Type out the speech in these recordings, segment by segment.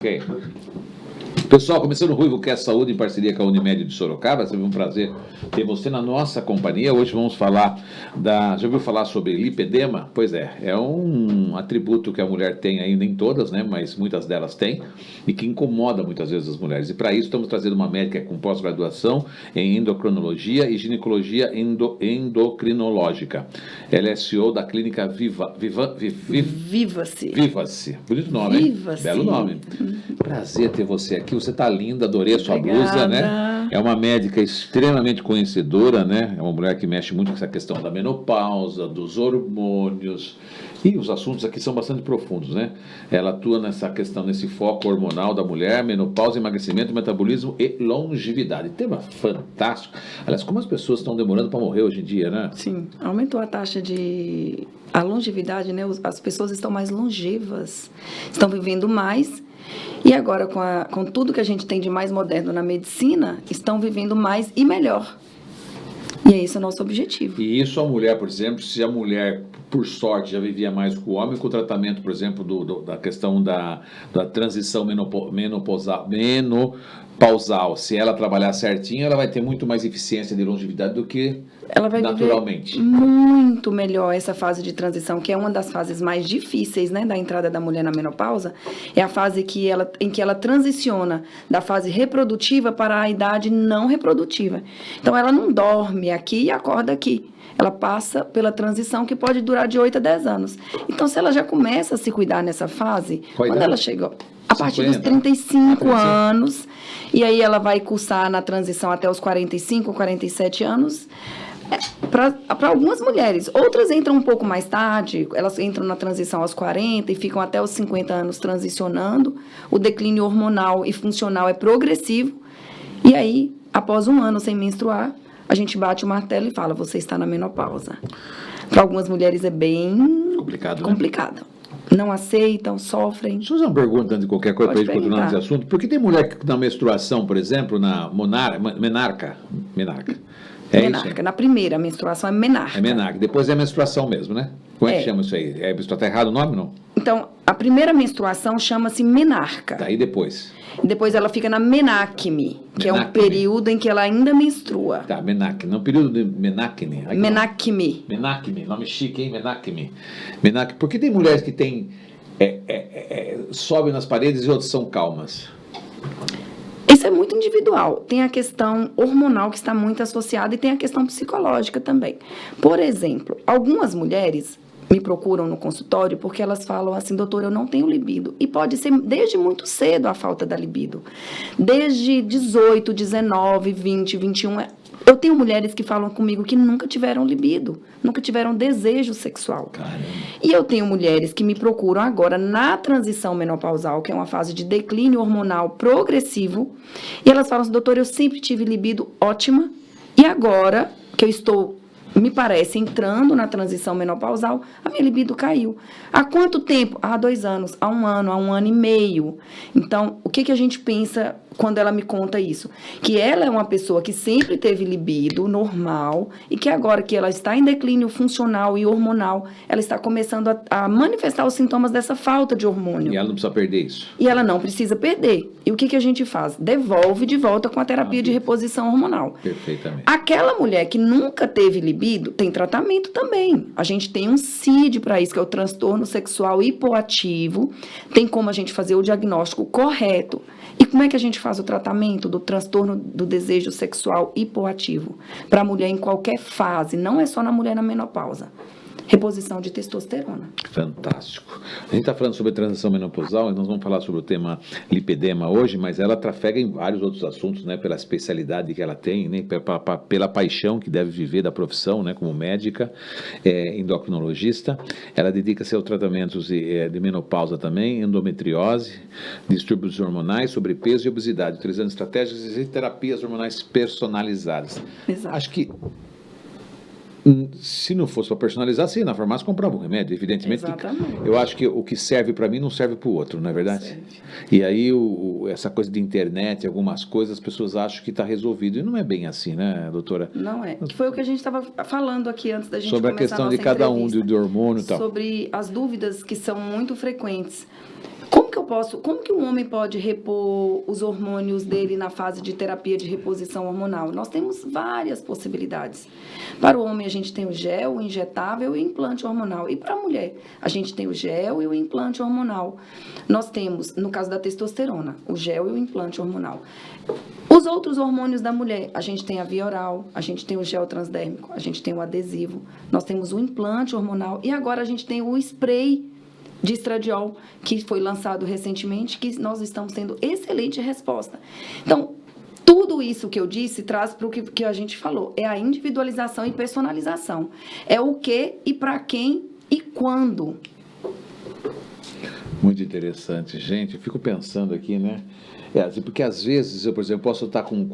Ok. Pessoal, começando o Ruivo Quer Saúde em parceria com a Unimed de Sorocaba, sempre um prazer ter você na nossa companhia. Hoje vamos falar já ouviu falar sobre lipedema? Pois é um atributo que a mulher tem aí, nem todas, né, mas muitas delas têm, e que incomoda muitas vezes as mulheres. E para isso estamos trazendo uma médica com pós-graduação em endocrinologia e ginecologia endocrinológica. Ela é CEO da clínica Viva-se. Viva-se. Bonito nome, hein? Viva-se. Belo nome. Prazer ter você aqui. Você está linda, adorei a sua Obrigada. blusa, né? É uma médica extremamente conhecedora, né? É uma mulher que mexe muito com essa questão da menopausa, dos hormônios. E os assuntos aqui são bastante profundos, né? Ela atua nessa questão, nesse foco hormonal da mulher, menopausa, emagrecimento, metabolismo e longevidade. Tema fantástico. Aliás, como as pessoas estão demorando para morrer hoje em dia, né? Sim, aumentou a taxa a longevidade, né? As pessoas estão mais longevas, estão vivendo mais. E agora, com tudo que a gente tem de mais moderno na medicina, estão vivendo mais e melhor. E é esse o nosso objetivo. E isso a mulher, por exemplo, se a mulher, por sorte, já vivia mais que o homem, com o tratamento, por exemplo, da questão da transição menopausal, se ela trabalhar certinho, ela vai ter muito mais eficiência de longevidade do que ela vai naturalmente. Viver muito melhor essa fase de transição, que é uma das fases mais difíceis, né, da entrada da mulher na menopausa. É a fase em que ela transiciona da fase reprodutiva para a idade não reprodutiva. Então, ela não dorme aqui e acorda aqui. Ela passa pela transição que pode durar de 8 a 10 anos. Então, se ela já começa a se cuidar nessa fase, quando ela chega a partir dos 35 anos, e aí ela vai cursar na transição até os 45, 47 anos, para algumas mulheres. Outras entram um pouco mais tarde, elas entram na transição aos 40 e ficam até os 50 anos transicionando. O declínio hormonal e funcional é progressivo. E aí, após um ano sem menstruar, a gente bate o martelo e fala, você está na menopausa. Para algumas mulheres é bem complicado. Não aceitam, sofrem. Deixa eu fazer uma pergunta antes de qualquer coisa para a gente continuar nesse assunto. Por que tem mulher que na menstruação, por exemplo, na menarca. Menarca. Na primeira menstruação é menarca. É menarca. Depois é menstruação mesmo, né? Como é que chama isso aí? Está errado o nome, não? Então, a primeira menstruação chama-se menarca. Daí depois? Depois ela fica na menacme, que é um período em que ela ainda menstrua. Tá, menacme. Não, período de menacme. Menacme. Menacme. Nome chique, hein? Menacme. Por que tem mulheres que têm sobem nas paredes e outras são calmas? Isso é muito individual. Tem a questão hormonal que está muito associada e tem a questão psicológica também. Por exemplo, algumas mulheres me procuram no consultório porque elas falam assim, doutor, eu não tenho libido. E pode ser desde muito cedo a falta da libido. Desde 18, 19, 20, 21. Eu tenho mulheres que falam comigo que nunca tiveram libido, nunca tiveram desejo sexual. Caramba. E eu tenho mulheres que me procuram agora na transição menopausal, que é uma fase de declínio hormonal progressivo, e elas falam assim, doutor, eu sempre tive libido ótima, e agora que eu estou, me parece, entrando na transição menopausal, a minha libido caiu. Há quanto tempo? Há 2 anos, há 1 ano, há 1 ano e meio. Então, o que a gente pensa quando ela me conta isso? Que ela é uma pessoa que sempre teve libido normal e que agora que ela está em declínio funcional e hormonal, ela está começando a manifestar os sintomas dessa falta de hormônio. E ela não precisa perder isso? E ela não precisa perder. E o que a gente faz? Devolve de volta com a terapia de reposição hormonal. Perfeitamente. Aquela mulher que nunca teve libido, tem tratamento também. A gente tem um CID para isso, que é o transtorno sexual hipoativo. Tem como a gente fazer o diagnóstico correto. E como é que a gente faz o tratamento do transtorno do desejo sexual hipoativo? Para a mulher em qualquer fase, não é só na mulher na menopausa. Reposição de testosterona. Fantástico. A gente está falando sobre transição menopausal e nós vamos falar sobre o tema lipedema hoje, mas ela trafega em vários outros assuntos, né, pela especialidade que ela tem, né, pela paixão que deve viver da profissão, né, como médica, endocrinologista. Ela dedica-se aos tratamentos de menopausa também, endometriose, distúrbios hormonais, sobrepeso e obesidade, utilizando estratégias e terapias hormonais personalizadas. Exato. Acho que se não fosse para personalizar, sim, na farmácia comprava um remédio, evidentemente. Eu acho que o que serve para mim não serve para o outro, não é verdade? Serve. E aí essa coisa de internet, algumas coisas, as pessoas acham que está resolvido. E não é bem assim, né, doutora? Não é. Que foi o que a gente estava falando aqui antes da gente sobre começar a questão de cada um, de hormônio e tal. Sobre as dúvidas que são muito frequentes. Como que como que um homem pode repor os hormônios dele na fase de terapia de reposição hormonal? Nós temos várias possibilidades. Para o homem, a gente tem o gel, o injetável e o implante hormonal. E para a mulher, a gente tem o gel e o implante hormonal. Nós temos, no caso da testosterona, o gel e o implante hormonal. Os outros hormônios da mulher, a gente tem a via oral, a gente tem o gel transdérmico, a gente tem o adesivo, nós temos o implante hormonal e agora a gente tem o spray de estradiol, que foi lançado recentemente, que nós estamos tendo excelente resposta. Então, tudo isso que eu disse traz para o que a gente falou, é a individualização e personalização. É o que e para quem e quando. Muito interessante, gente. Eu fico pensando aqui, né? Porque às vezes eu, por exemplo, posso estar com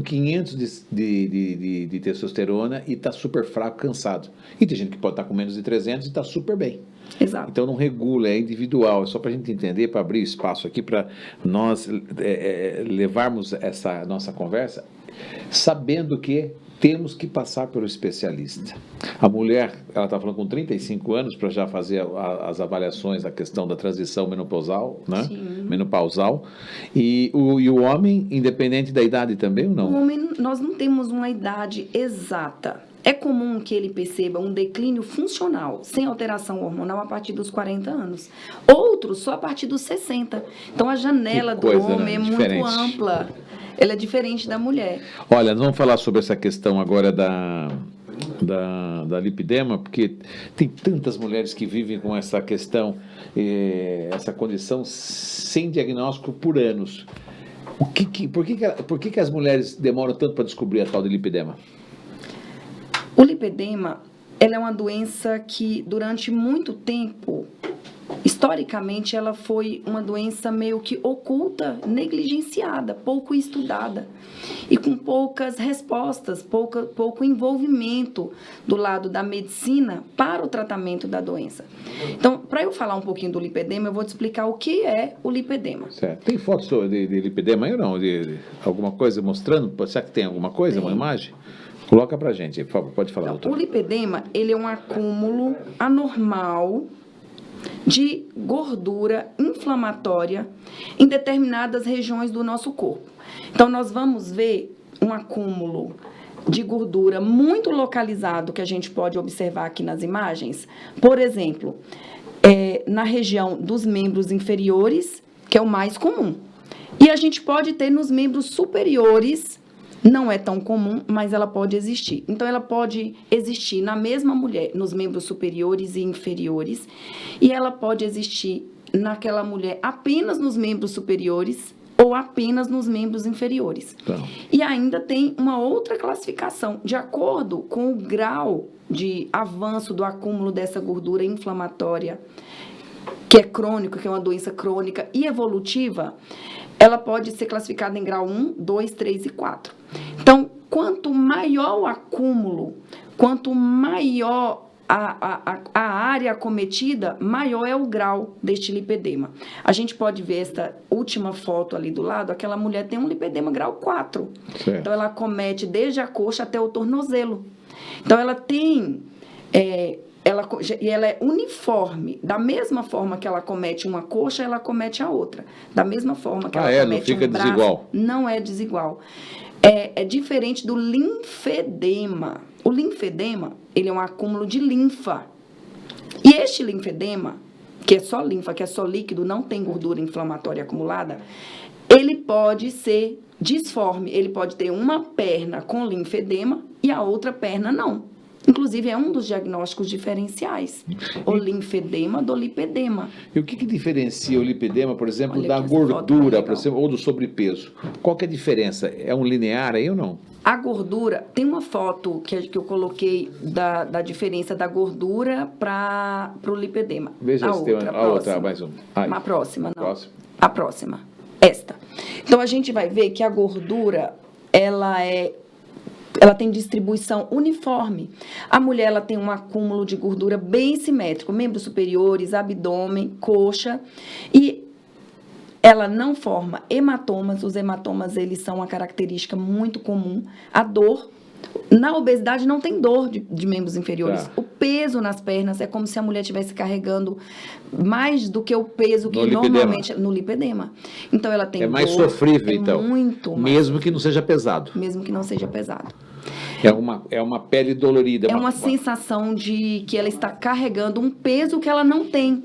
500 de testosterona e está super fraco, cansado. E tem gente que pode estar com menos de 300 e está super bem. Exato. Então não regula, é individual. É só para a gente entender, para abrir espaço aqui, para nós levarmos essa nossa conversa sabendo que temos que passar pelo especialista. A mulher, ela está falando com 35 anos para já fazer as avaliações da questão da transição menopausal, né? Sim. Menopausal. E o homem, independente da idade também ou não? O homem, nós não temos uma idade exata. É comum que ele perceba um declínio funcional, sem alteração hormonal, a partir dos 40 anos. Outros só a partir dos 60. Então, a janela do homem é muito ampla. Ela é diferente da mulher. Olha, nós vamos falar sobre essa questão agora da lipedema, porque tem tantas mulheres que vivem com essa questão, essa condição sem diagnóstico por anos. Por que as mulheres demoram tanto para descobrir a tal de lipedema? O lipedema, ela é uma doença que durante muito tempo, historicamente, ela foi uma doença meio que oculta, negligenciada, pouco estudada e com poucas respostas, pouco envolvimento do lado da medicina para o tratamento da doença. Então, para eu falar um pouquinho do lipedema, eu vou te explicar o que é o lipedema. Certo. Tem fotos de lipedema aí ou não? De alguma coisa mostrando? Será que tem alguma coisa, uma imagem? Coloca pra gente, por favor, pode falar, doutor. O lipedema, ele é um acúmulo anormal de gordura inflamatória em determinadas regiões do nosso corpo. Então, nós vamos ver um acúmulo de gordura muito localizado que a gente pode observar aqui nas imagens. Por exemplo, na região dos membros inferiores, que é o mais comum. E a gente pode ter nos membros superiores. Não é tão comum, mas ela pode existir. Então, ela pode existir na mesma mulher, nos membros superiores e inferiores, e ela pode existir naquela mulher apenas nos membros superiores ou apenas nos membros inferiores. Então. E ainda tem uma outra classificação, de acordo com o grau de avanço do acúmulo dessa gordura inflamatória, que é crônico, que é uma doença crônica e evolutiva, ela pode ser classificada em grau 1, 2, 3 e 4. Então, quanto maior o acúmulo, quanto maior a área acometida, maior é o grau deste lipedema. A gente pode ver esta última foto ali do lado, aquela mulher tem um lipedema grau 4. Certo. Então, ela acomete desde a coxa até o tornozelo. Então, ela tem... ela é uniforme, da mesma forma que ela comete uma coxa, ela comete a outra. Da mesma forma que ela comete um braço, desigual. Não é desigual. É diferente do linfedema. O linfedema, ele é um acúmulo de linfa. E este linfedema, que é só linfa, que é só líquido, não tem gordura inflamatória acumulada, ele pode ser disforme. Ele pode ter uma perna com linfedema e a outra perna não. Inclusive, é um dos diagnósticos diferenciais, o linfedema do lipedema. E o que diferencia o lipedema, por exemplo, da gordura, por exemplo, ou do sobrepeso? Qual que é a diferença? É um linear aí ou não? A gordura, tem uma foto que eu coloquei da diferença da gordura para o lipedema. Veja se tem outra, mais uma. A próxima, não. A próxima, esta. Então, a gente vai ver que a gordura, ela tem distribuição uniforme. A mulher, ela tem um acúmulo de gordura bem simétrico, membros superiores, abdômen, coxa, e ela não forma hematomas. Os hematomas, eles são uma característica muito comum. A dor Na obesidade não tem dor de membros inferiores. Tá. O peso nas pernas é como se a mulher estivesse carregando mais do que o peso que No lipedema. normalmente... No lipedema. Então, ela tem É mais dor, sofrível, então. muito mais Mesmo que não seja pesado. mesmo que não seja pesado. É uma pele dolorida. É uma sensação de que ela está carregando um peso que ela não tem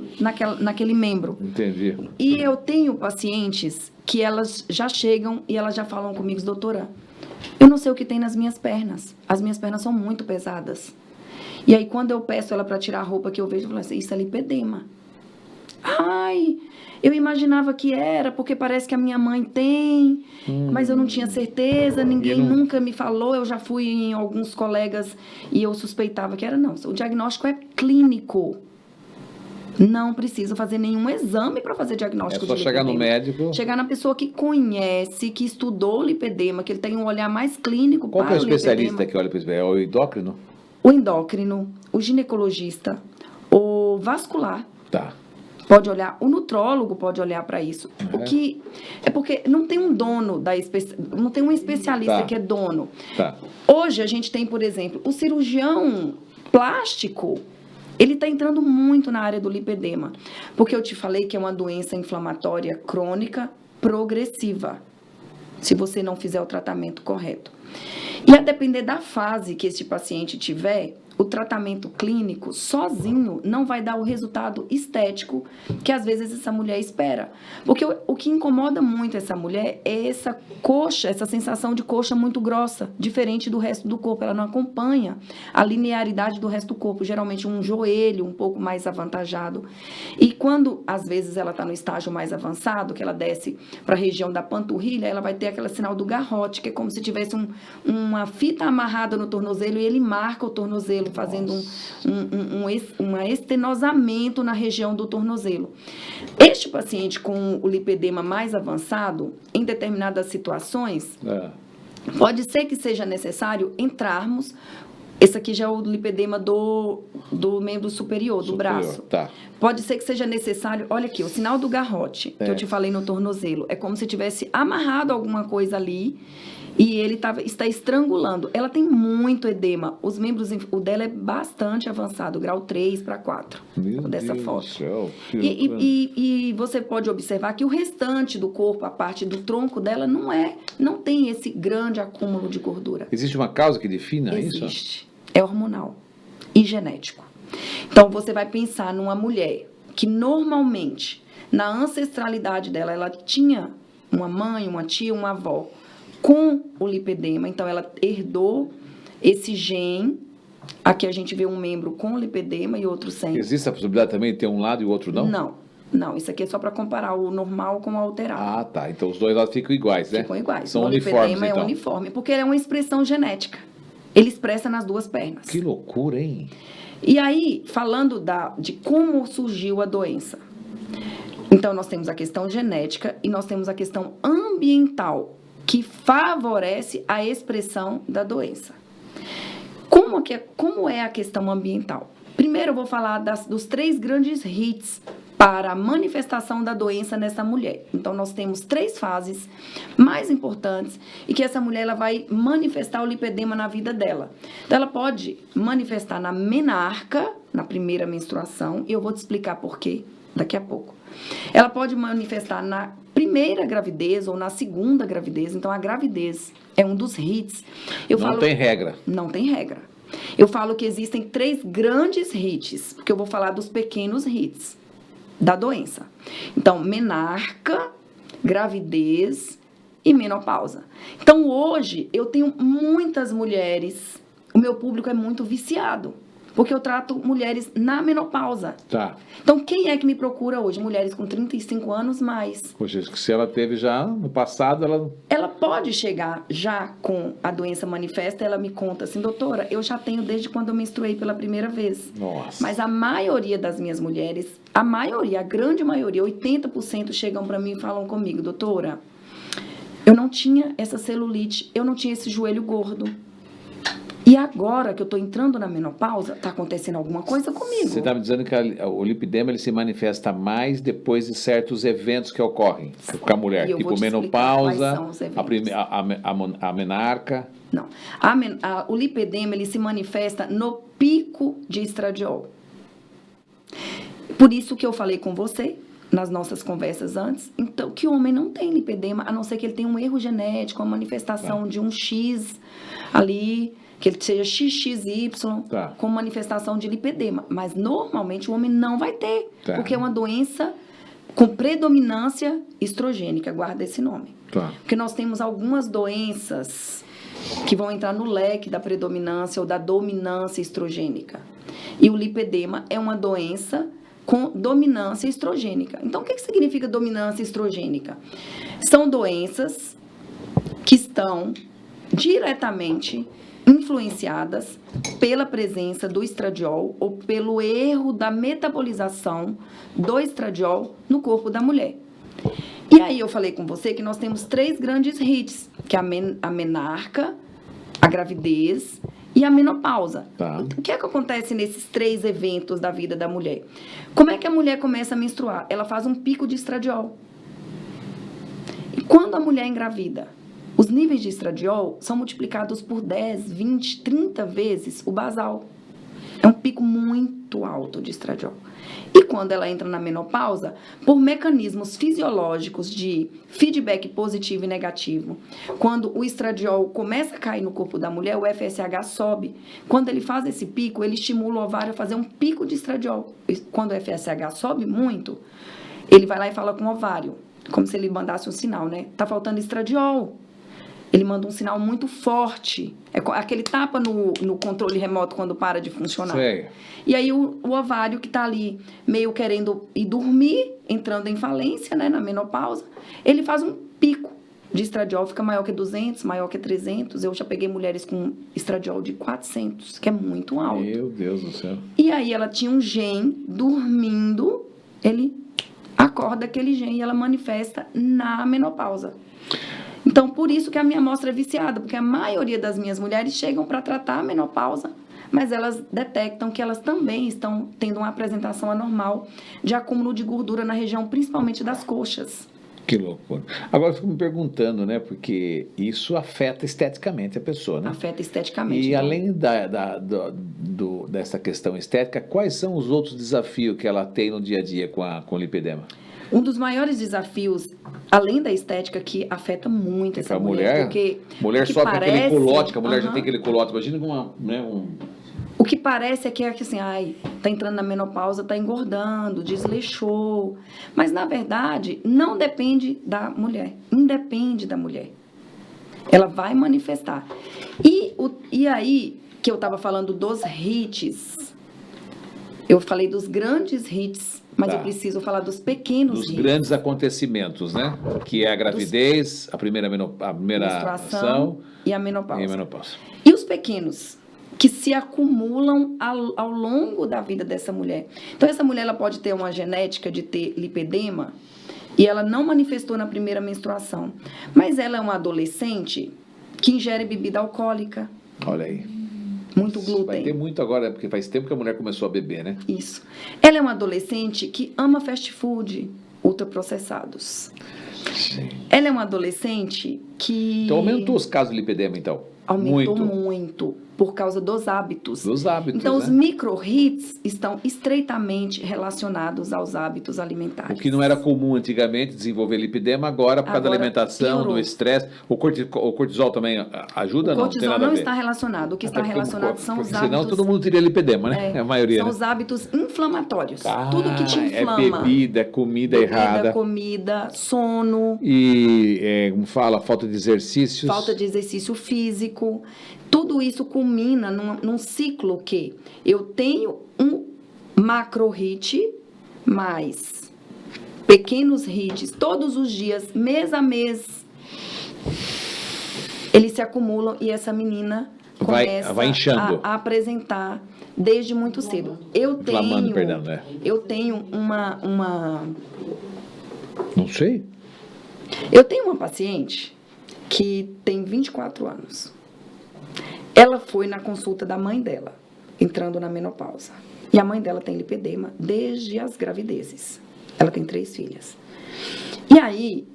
naquele membro. Entendi. E eu tenho pacientes que elas já chegam e elas já falam comigo, doutora, eu não sei o que tem nas minhas pernas. As minhas pernas são muito pesadas. E aí, quando eu peço ela para tirar a roupa que eu vejo, eu falo assim, isso é lipedema. Ai, eu imaginava que era, porque parece que a minha mãe tem, mas eu não tinha certeza, ninguém nunca me falou, eu já fui em alguns colegas e eu suspeitava que era. Não, o diagnóstico é clínico. Não precisa fazer nenhum exame para fazer diagnóstico de lipedema. É só chegar no médico. Chegar na pessoa que conhece, que estudou lipedema, que ele tem um olhar mais clínico Qual para que é o o lipedema. especialista que olha para isso? É o endócrino? O endócrino, o ginecologista, o vascular. Tá. Pode olhar, o nutrólogo pode olhar para isso. O que é porque não tem um dono não tem um especialista Tá. que é dono. Tá. Hoje a gente tem, por exemplo, o cirurgião plástico, ele está entrando muito na área do lipedema, porque eu te falei que é uma doença inflamatória crônica progressiva, se você não fizer o tratamento correto. E a depender da fase que este paciente tiver, o tratamento clínico sozinho não vai dar o resultado estético que às vezes essa mulher espera. Porque o que incomoda muito essa mulher é essa coxa, essa sensação de coxa muito grossa, diferente do resto do corpo. Ela não acompanha a linearidade do resto do corpo, geralmente um joelho um pouco mais avantajado. E quando às vezes ela está no estágio mais avançado, que ela desce para a região da panturrilha, ela vai ter aquele sinal do garrote, que é como se tivesse uma fita amarrada no tornozelo e ele marca o tornozelo, fazendo um estenosamento na região do tornozelo. Este paciente com o lipedema mais avançado, em determinadas situações, pode ser que seja necessário entrarmos. Esse aqui já é o lipedema do membro superior, do braço. Tá. Pode ser que seja necessário... Olha aqui, o sinal do garrote, que eu te falei no tornozelo. É como se tivesse amarrado alguma coisa ali e ele está estrangulando. Ela tem muito edema. Os membros... O dela é bastante avançado, grau 3 para 4. Dessa foto. E você pode observar que o restante do corpo, a parte do tronco dela, não tem esse grande acúmulo de gordura. Existe uma causa que defina isso? Existe. É hormonal e genético. Então, você vai pensar numa mulher que normalmente, na ancestralidade dela, ela tinha uma mãe, uma tia, uma avó com o lipedema. Então, ela herdou esse gene. Aqui a gente vê um membro com lipedema e outro sem. Existe a possibilidade também de ter um lado e o outro não? Não, isso aqui é só para comparar o normal com o alterado. Ah, tá. Então os dois lados ficam iguais, né? Ficam iguais. São o uniformes, lipedema então. é uniforme, porque ele é uma expressão genética. Ele expressa nas duas pernas. Que loucura, hein? E aí, falando de como surgiu a doença. Então, nós temos a questão genética e nós temos a questão ambiental, que favorece a expressão da doença. Como é a questão ambiental? Primeiro, eu vou falar dos 3 grandes hits para a manifestação da doença nessa mulher. Então, nós temos 3 fases mais importantes e que essa mulher ela vai manifestar o lipedema na vida dela. Então, ela pode manifestar na menarca, na primeira menstruação, e eu vou te explicar por quê daqui a pouco. Ela pode manifestar na primeira gravidez ou na segunda gravidez. Então, a gravidez é um dos hits. Não tem regra. Não tem regra. Eu falo que existem 3 grandes hits, porque eu vou falar dos pequenos hits da doença. Então, menarca, gravidez e menopausa. Então, hoje, eu tenho muitas mulheres, o meu público é muito viciado, porque eu trato mulheres na menopausa. Tá. Então, quem é que me procura hoje? Mulheres com 35 anos mais. Poxa, se ela teve já no passado, Ela pode chegar já com a doença manifesta, ela me conta assim, doutora, eu já tenho desde quando eu menstruei pela primeira vez. Nossa. Mas a maioria das minhas mulheres, a grande maioria, 80% chegam para mim e falam comigo, doutora, eu não tinha essa celulite, eu não tinha esse joelho gordo. E agora que eu estou entrando na menopausa, está acontecendo alguma coisa comigo. Você está me dizendo que o lipedema ele se manifesta mais depois de certos eventos que ocorrem com a mulher, E eu vou tipo te explicar menopausa, quais são os eventos. a menarca. Não. O lipedema, ele se manifesta no pico de estradiol. Por isso que eu falei com você, nas nossas conversas antes, então, que o homem não tem lipedema, a não ser que ele tenha um erro genético, uma manifestação de um X ali, que ele seja XXY, com manifestação de lipedema. Mas, normalmente, o homem não vai ter, porque é uma doença com predominância estrogênica, guarda esse nome. Porque nós temos algumas doenças que vão entrar no leque da predominância ou da dominância estrogênica. E o lipedema é uma doença com dominância estrogênica. Então, o que significa dominância estrogênica? São doenças que estão diretamente influenciadas pela presença do estradiol ou pelo erro da metabolização do estradiol no corpo da mulher. E aí eu falei com você que nós temos 3 grandes hits, que é a menarca, a gravidez e a menopausa. O que é que acontece nesses 3 eventos da vida da mulher? Como é que a mulher começa a menstruar? Ela faz um pico de estradiol. E quando a mulher engravida, os níveis de estradiol são multiplicados por 10, 20, 30 vezes o basal. É um pico muito alto de estradiol. E quando ela entra na menopausa, por mecanismos fisiológicos de feedback positivo e negativo, quando o estradiol começa a cair no corpo da mulher, o FSH sobe. Quando ele faz esse pico, ele estimula o ovário a fazer um pico de estradiol. E quando o FSH sobe muito, ele vai lá e fala com o ovário, como se ele mandasse um sinal, né? Tá faltando estradiol. Ele manda um sinal muito forte. É aquele tapa no controle remoto quando para de funcionar. Sei. E aí o ovário que está ali meio querendo ir dormir, entrando em falência, né, na menopausa, ele faz um pico de estradiol, fica maior que 200, maior que 300. Eu já peguei mulheres com estradiol de 400, que é muito alto. Meu Deus do céu. E aí ela tinha um gene dormindo, ele acorda aquele gene e ela manifesta na menopausa. Então, por isso que a minha amostra é viciada, porque a maioria das minhas mulheres chegam para tratar a menopausa, mas elas detectam que elas também estão tendo uma apresentação anormal de acúmulo de gordura na região, principalmente das coxas. Que loucura. Agora eu fico me perguntando, né, porque isso afeta esteticamente a pessoa, né? Afeta esteticamente. E então, além dessa questão estética, quais são os outros desafios que ela tem no dia a dia com o lipedema? Um dos maiores desafios, além da estética, que afeta muito essa mulher, porque mulher só com aquele culote, que a mulher já tem Aham. aquele culote, imagina O que parece é que assim, tá entrando na menopausa, tá engordando, desleixou. Mas, na verdade, não depende da mulher. Independe da mulher. Ela vai manifestar. E aí, que eu estava falando dos hits, eu falei dos grandes hits, mas eu preciso falar dos pequenos dos hits. grandes acontecimentos, né? Que é a gravidez, a primeira menstruação e a menopausa. E a menopausa. E os pequenos, que se acumulam ao longo da vida dessa mulher. Então, essa mulher ela pode ter uma genética de ter lipedema e ela não manifestou na primeira menstruação. Mas ela é uma adolescente que ingere bebida alcoólica. Olha aí. Muito glúten. Vai ter muito agora, porque faz tempo que a mulher começou a beber, né? Isso. Ela é uma adolescente que ama fast food, ultraprocessados. Sim. Ela é uma adolescente que... Então aumentou os casos de lipedema, então? Aumentou muito por causa dos hábitos. Dos hábitos, então, né? os micro-hits estão estreitamente relacionados aos hábitos alimentares. O que não era comum antigamente desenvolver lipedema, agora por causa da alimentação, piorou. Do estresse. O cortisol também ajuda? O não? cortisol Tem nada a não ver. está relacionado. O que está Até porque relacionado são os porque hábitos... senão todo mundo teria lipedema, né? É a maioria. São né? os hábitos inflamatórios. Tudo que te inflama. É bebida, é comida errada. Comida, sono. E, como fala, falta de exercícios. Falta de exercício físico. Tudo isso culmina num ciclo que eu tenho um macro hit, mais pequenos hits, todos os dias, mês a mês, eles se acumulam e essa menina começa vai inchando. a apresentar desde muito cedo. Eu tenho uma... Não sei. Eu tenho uma paciente que tem 24 anos. Ela foi na consulta da mãe dela, entrando na menopausa. E a mãe dela tem lipedema desde as gravidezes. Ela tem 3 filhas. E aí,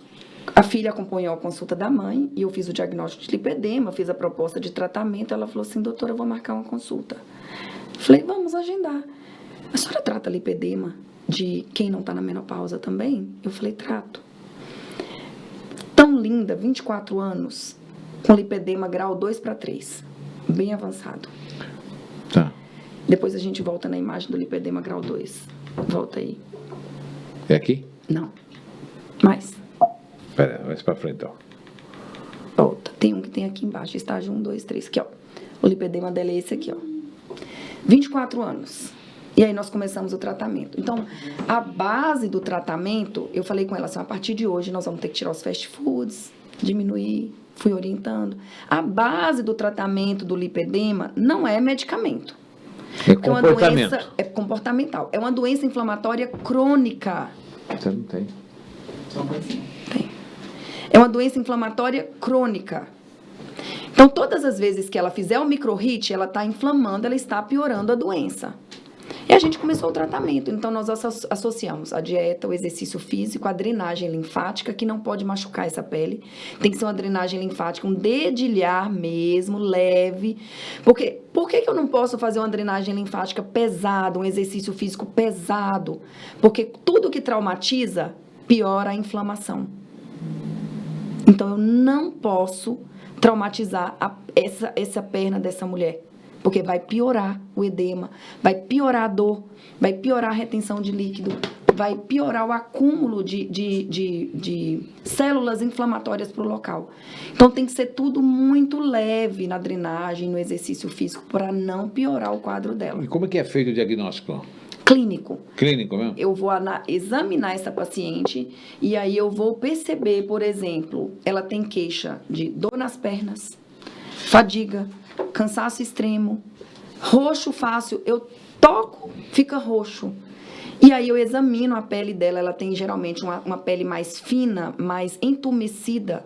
a filha acompanhou a consulta da mãe e eu fiz o diagnóstico de lipedema, fiz a proposta de tratamento. Ela falou assim, doutora, eu vou marcar uma consulta. Falei, vamos agendar. A senhora trata lipedema de quem não está na menopausa também? Eu falei, trato. Tão linda, 24 anos, com lipedema grau 2 para 3, bem avançado. Tá. Depois a gente volta na imagem do lipedema grau 2. Volta aí. É aqui? Não. Mais. Pera, mais pra frente, ó. Volta. Tem um que tem aqui embaixo, estágio 1, 2, 3, aqui, ó. O lipedema dela é esse aqui, ó. 24 anos. E aí nós começamos o tratamento. Então, a base do tratamento, eu falei com ela assim, a partir de hoje nós vamos ter que tirar os fast foods, diminuir, fui orientando. A base do tratamento do lipedema não é medicamento. É É uma comportamento. doença, é comportamental. É uma doença inflamatória crônica. Você não tem. Tem. É uma doença inflamatória crônica. Então, todas as vezes que ela fizer o micro-hit, ela está inflamando, ela está piorando a doença. E a gente começou o tratamento. Então, nós associamos a dieta, o exercício físico, a drenagem linfática, que não pode machucar essa pele. Tem que ser uma drenagem linfática, um dedilhar mesmo, leve. Porque, por que eu não posso fazer uma drenagem linfática pesada, um exercício físico pesado? Porque tudo que traumatiza piora a inflamação. Então, eu não posso traumatizar essa perna dessa mulher. Porque vai piorar o edema, vai piorar a dor, vai piorar a retenção de líquido, vai piorar o acúmulo de células inflamatórias para o local. Então, tem que ser tudo muito leve na drenagem, no exercício físico, para não piorar o quadro dela. E como é que é feito o diagnóstico? Clínico. Clínico mesmo? Eu vou examinar essa paciente e aí eu vou perceber, por exemplo, ela tem queixa de dor nas pernas, fadiga, cansaço extremo, roxo fácil, eu toco, fica roxo. E aí eu examino a pele dela, ela tem geralmente uma pele mais fina, mais entumecida,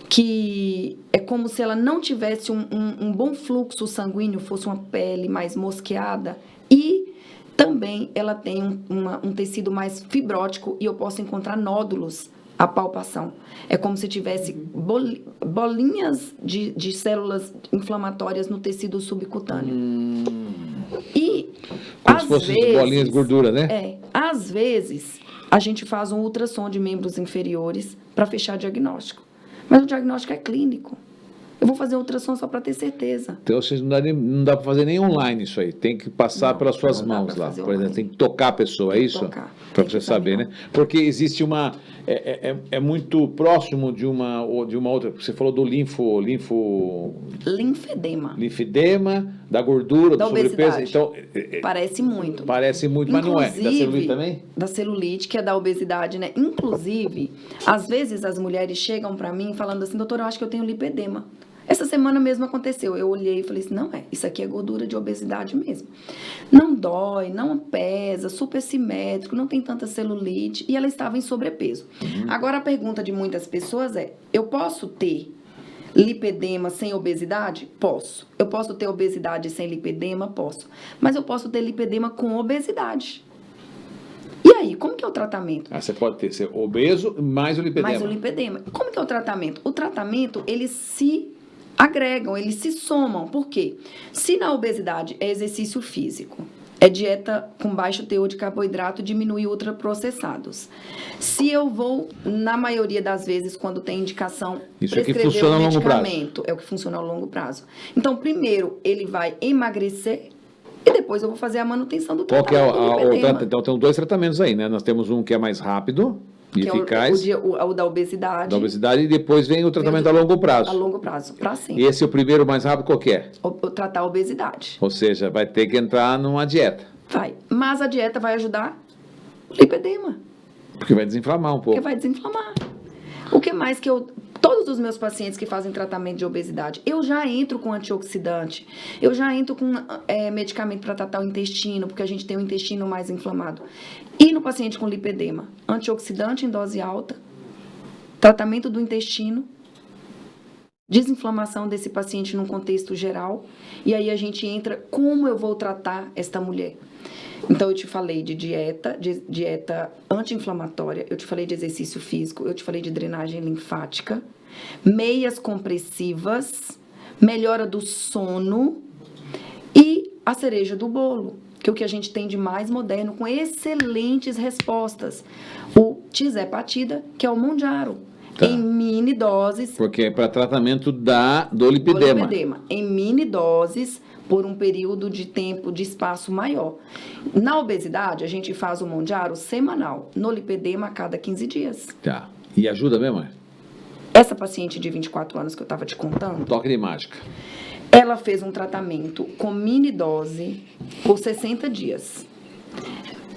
que é como se ela não tivesse um bom fluxo sanguíneo, fosse uma pele mais mosqueada. E também ela tem um tecido mais fibrótico e eu posso encontrar nódulos à palpação. É como se tivesse bolinhas de células inflamatórias no tecido subcutâneo. E, como às se fossem vezes, bolinhas de gordura, né? Às vezes, a gente faz um ultrassom de membros inferiores para fechar diagnóstico. Mas o diagnóstico é clínico. Eu vou fazer ultrassom só para ter certeza. Então, vocês não dá para fazer nem online isso aí. Tem que passar pelas suas não dá mãos pra lá. fazer Por exemplo, online. tem que tocar a pessoa, é Tem que isso? tocar, Para tem você que saber, né? examinar. Porque existe uma... É muito próximo de uma outra... Você falou do Linfedema. linfedema, da gordura, Da do sobrepeso. obesidade. Então, Parece muito. parece muito, mas não é. Da celulite também? Da celulite, que é da obesidade, né? Inclusive, às vezes as mulheres chegam pra mim falando assim, doutora, eu acho que eu tenho lipedema. Essa semana mesmo aconteceu. Eu olhei e falei assim, não é, isso aqui é gordura de obesidade mesmo. Não dói, não pesa, super simétrico, não tem tanta celulite. E ela estava em sobrepeso. Agora, a pergunta de muitas pessoas é, eu posso ter lipedema sem obesidade? Posso. Eu posso ter obesidade sem lipedema? Posso. Mas eu posso ter lipedema com obesidade. E aí, como que é o tratamento? Você pode ser obeso mais o lipedema. Mais o lipedema. Como que é o tratamento? O tratamento, eles se agregam, eles se somam. Por quê? Se na obesidade é exercício físico, é dieta com baixo teor de carboidrato, diminuir ultraprocessados. Se eu vou, na maioria das vezes, quando tem indicação, isso é que prescrever funciona a um longo prazo. medicamento, é o que funciona a longo prazo. Então, primeiro, ele vai emagrecer e depois eu vou fazer a manutenção do Qual que é tratamento do lipedema. Então, tem 2 tratamentos aí, né? Nós temos um que é mais rápido e Que eficaz, é o da obesidade. e depois vem o tratamento a longo prazo. A longo prazo, para sempre. E esse é o primeiro mais rápido, qual que é? Tratar a obesidade. Ou seja, vai ter que entrar numa dieta, Vai. Mas a dieta vai ajudar o lipedema, porque vai desinflamar um pouco. porque vai desinflamar. O que mais que todos os meus pacientes que fazem tratamento de obesidade, eu já entro com antioxidante, eu já entro com medicamento para tratar o intestino, porque a gente tem o intestino mais inflamado. E no paciente com lipedema, antioxidante em dose alta, tratamento do intestino, desinflamação desse paciente num contexto geral, e aí a gente entra como eu vou tratar esta mulher. Então, eu te falei de dieta anti-inflamatória, eu te falei de exercício físico, eu te falei de drenagem linfática, meias compressivas, melhora do sono e a cereja do bolo, que é o que a gente tem de mais moderno, com excelentes respostas. O tizepatida, que é o Monjaro, em mini doses. Porque é para tratamento do lipedema. Em mini doses, por um período de tempo, de espaço maior. Na obesidade, a gente faz o Monjaro semanal. No lipedema, a cada 15 dias. Tá. E ajuda mesmo? Essa paciente de 24 anos que eu estava te contando... Toque de mágica. Ela fez um tratamento com mini dose por 60 dias.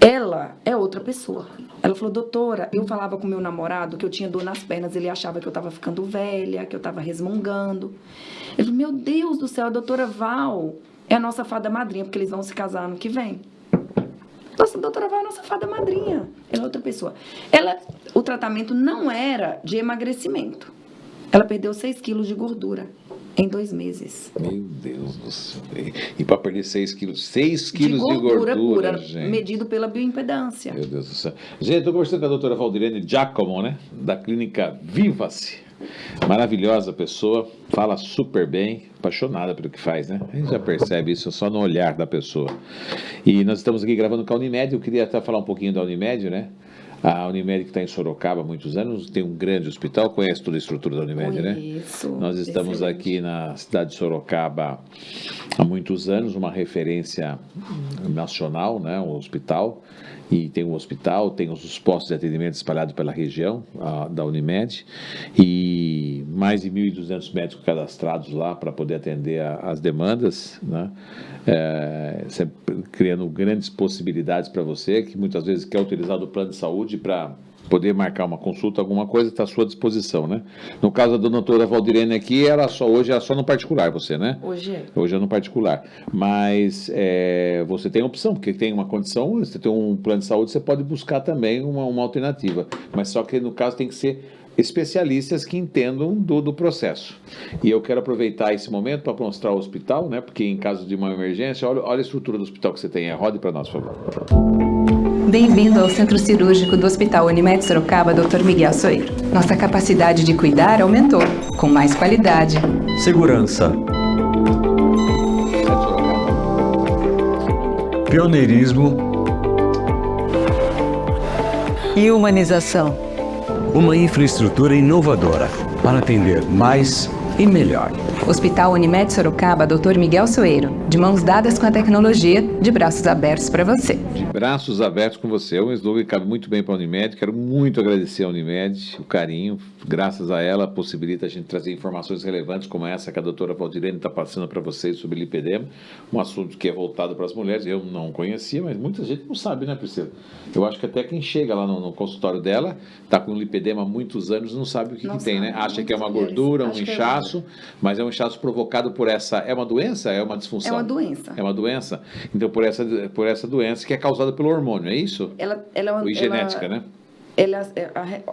Ela é outra pessoa. Ela falou, doutora, eu falava com meu namorado que eu tinha dor nas pernas, ele achava que eu estava ficando velha, que eu estava resmungando. Ele falou, meu Deus do céu, a doutora Val é a nossa fada madrinha, porque eles vão se casar ano que vem. Nossa, a doutora Val é a nossa fada madrinha. Ela é outra pessoa. O tratamento não era de emagrecimento. Ela perdeu 6 quilos de gordura em 2 meses. Meu Deus do céu. E para perder 6 quilos? 6 quilos de gordura pura, gente. Medido pela bioimpedância. Meu Deus do céu. Gente, estou conversando com a doutora Valdirene Giacomo, né? Da clínica Viva-se. Maravilhosa pessoa, fala super bem, apaixonada pelo que faz, né? A gente já percebe isso só no olhar da pessoa. E nós estamos aqui gravando com a Unimed, eu queria até falar um pouquinho da Unimed, né? A Unimed que está em Sorocaba há muitos anos, tem um grande hospital, conhece toda a estrutura da Unimed, né? Isso. Nós estamos aqui na cidade de Sorocaba há muitos anos, uma referência nacional, né? Um hospital, e tem um hospital, tem os postos de atendimento espalhados pela região da Unimed, e mais de 1.200 médicos cadastrados lá para poder atender as demandas, né? Sempre criando grandes possibilidades para você, que muitas vezes quer utilizar do plano de saúde para poder marcar uma consulta, alguma coisa, está à sua disposição, né? No caso da doutora Valdirene aqui, hoje é só no particular, você, né? Hoje é no particular. Mas você tem opção, porque tem uma condição, você tem um plano de saúde, você pode buscar também uma alternativa. Mas só que no caso tem que ser especialistas que entendam do processo. E eu quero aproveitar esse momento para mostrar o hospital, né? Porque em caso de uma emergência, olha a estrutura do hospital que você tem. Rode para nós, por favor. Bem-vindo ao Centro Cirúrgico do Hospital Unimed Sorocaba, Dr. Miguel Soeiro. Nossa capacidade de cuidar aumentou, com mais qualidade, segurança, pioneirismo e humanização. Uma infraestrutura inovadora para atender mais e melhor. Hospital Unimed Sorocaba, Dr. Miguel Soeiro. De mãos dadas com a tecnologia, de braços abertos para você. De braços abertos com você. É um slogan que cabe muito bem para a Unimed. Quero muito agradecer à Unimed, o carinho. Graças a ela, possibilita a gente trazer informações relevantes como essa que a doutora Valdirene está passando para vocês sobre lipedema. Um assunto que é voltado para as mulheres. Eu não conhecia, mas muita gente não sabe, né, Priscila? Eu acho que até quem chega lá no consultório dela, está com lipedema há muitos anos, não sabe o que tem, né? Acha que é uma gordura, um inchaço, mas é um inchaço provocado por essa... É uma doença? É uma disfunção? É uma doença. É uma doença? Então, por essa doença que é causada pelo hormônio, é isso? Ela e genética, né?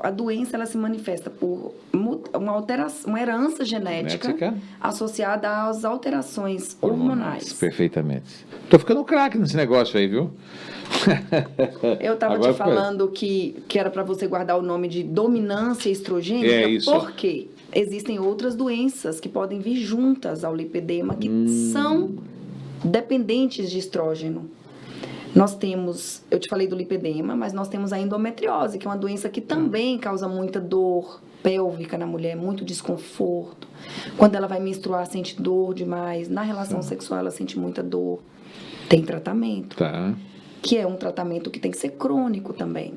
A doença ela se manifesta por uma alteração, uma herança genética associada às alterações hormonais. Perfeitamente. Tô ficando craque nesse negócio aí, viu? Eu estava te falando que era para você guardar o nome de dominância estrogênica, porque existem outras doenças que podem vir juntas ao lipedema, que são dependentes de estrógeno. Nós temos, eu te falei do lipedema, mas nós temos a endometriose, que é uma doença que também causa muita dor pélvica na mulher, muito desconforto. Quando ela vai menstruar, sente dor demais. Na relação sexual, ela sente muita dor. Tem tratamento, que é um tratamento que tem que ser crônico também.